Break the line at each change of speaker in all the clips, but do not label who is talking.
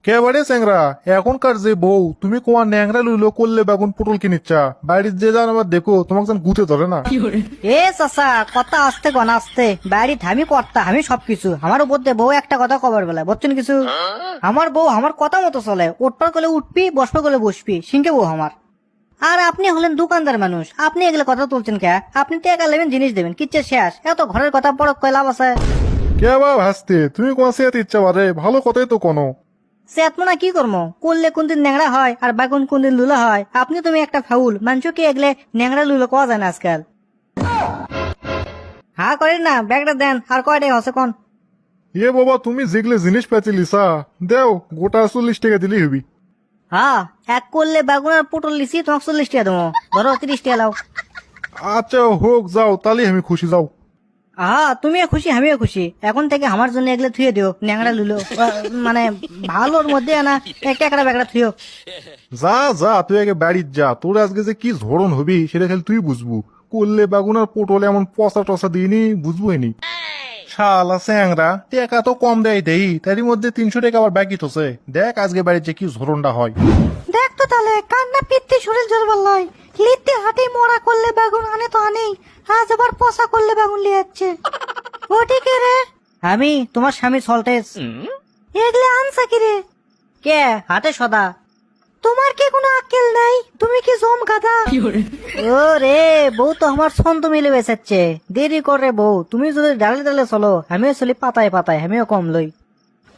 কেবারে চ্যাংরা এখনকার যে বউ তুমি কোয়া ন্যাংরা লুলো করলে বেগুন পটল কিনিচ্ছা বাড়ির যে যান আবার দেখো তোমাকে যেন গুতে ধরে না।
এ চাচা কথা আসতে গনা আসতে বাড়ি আমি কর্তা আমি সবকিছু আমার উপর দিয়ে বউ একটা কথা কবার বেলা বুঝছেন কিছু। আমার বউ আমার কথা মতো চলে, উঠপার করলে উঠবি বসবার করলে বসবি সিংকে বউ আমার। আর আপনি হলেন দোকানদার মানুষ, আপনি এগুলো কথা তুলছেন কে? আপনি টাকা নেবেন জিনিস দেবেন কিচ্ছে শেষ, এত ঘরের কথা পড়ক কয় লাভ আছে?
কে বা ভাসতে তুমি কোয়া সে ইচ্ছা পারে ভালো কথাই তো কোনো।
সে আত্মনা কি করবো করলে কোনদিন ন্যাংরা হয় আর বাগুন কোনদিন লুলা হয়। আপনি তুমি একটা ফাউল মানুষকে এগলে ন্যাংরা লুলো কোয়া যায় না আজকাল। হ্যাঁ করেন না, ব্যাগটা দেন আর কয়টাই হচ্ছে কোন।
এ বাবা তুমি যেগুলো জিনিস পেয়েছি লিসা দেও গোটা 40 টাকা দিলি হবি।
হ্যাঁ এক করলে বাগুন আর পটল লিসি তোমাকে 40 টাকা দেবো, ধরো 30 টাকা লাও।
আচ্ছা হোক যাও তাহলে আমি খুশি যাও।
তুমিও খুশি আমিও খুশি, এখন থেকে আমার জন্য এগুলো থুয়ে দিও ন্যাংরা লুলো মানে ভালোর মধ্যে না একটা একটা ব্যাগটা থুয়েও।
যা যা তুই আগে বাড়ির যা, তোর আজকে যে কি ধরন হবি সেটা খালি তুই বুঝবু। করলে বেগুন আর পটলে এমন পচা টসা দিইনি বুঝবো নি। শালা স্যাংরা টাকা তো কম দেয় দেই তারই মধ্যে 300 টাকা আবার বাকি তোছে। দেখ আজকে বাড়ির যে কি ধরনটা হয়।
দেখ তো তাহলে কান্না পিত্তি শরীর জোর বললাই লিতে হাতে মোড়া করলে বেগুন আনে তো আনেই, আজ আবার পচা করলে বেগুন লিয়ে যাচ্ছে। ও ঠিক রে, আমি তোমার স্বামী সল্টেজ। এগলে আনসা কি রে? কে হাতে সদা? তোমার কি কোনো আক্কেল নাই? তুমি কি জম গাধা? ও রে বউ তো আমার ছন্দ মিলে বেসাচ্ছে, দেরি করে বউ তুমি যদি ডালে ডালে চলো আমিও চলি পাতায় পাতায়, আমিও কম লই।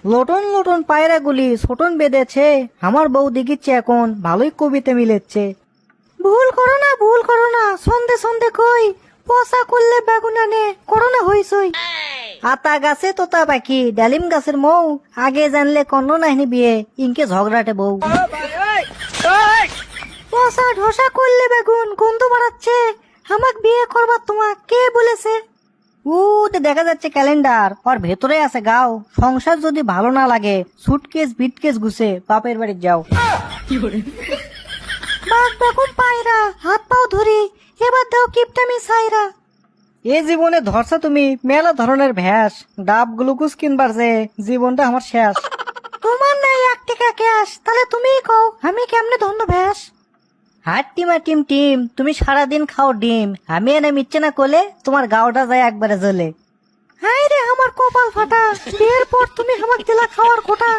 লোটন লোটন পায়রা গুলি ছোটন বেঁধেছে, আমার বউ দেখিচ্ছে এখন ভালোই কবিতা মিলেচ্ছে। ভুল করো না সন্ধে সন্ধে কই পচা করলে বেগুন আনে করোনা হইছই। আতা গাছে তোতা পাখি ডালিম গাছের মৌ, আগে জানলে কন্ন নাহিনী বিয়ে ইনকে ঝগড়াটে বউ। পচা ঢোসা করলে বেগুন গন্ধ বাড়াচ্ছে, আমাক বিয়ে করবার তোমাক কে বলেছে? উতে দেখা যাচ্ছে ক্যালেন্ডার, ওর ভেতরে আছে গাও। সংসার যদি ভালো না লাগে সুটকেস বিটকেস গুছে বাপের বাড়ি যাও। বাঘ বেগুন পায়রা হাত পাও ধরি এবার দাও কিপটামি সাইরা। এ জীবনে ধরছো তুমি মেলা ধরনের ভ্যাস, ডাব গ্লুকোজ কিনবার যে জীবনটা আমার শেষ। তোমার নাই 1 টাকা ক্যাশ, তাহলে তুমিই কও আমি কেমনে ধন্য ভ্যাস। হাট টিমা টিম টিম তুমি সারাদিন খাও ডিম, আমি এনে মিচ্ছে না কোলে তোমার গাওটা যায় একবারে জ্বলে। হাই রে আমার কপাল ফাটা, বিয়ের পর তুমি আমাকে দিলা খাওয়ার খোটা।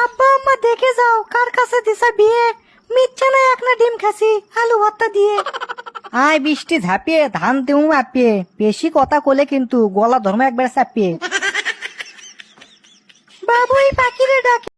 আব্বা আম্মা দেখে যাও কার কাছে দিছা বিয়ে, মিচ্ছে না একটা ডিম খাসি আলু ভর্তা দিয়ে। আয় বৃষ্টি ঝাঁপিয়ে ধান দেউ মাপিয়ে, বেশি কথা কোলে কিন্তু গলা ধর্ম একবারে চাপিয়ে। বাবুই পাখিরে ডাকে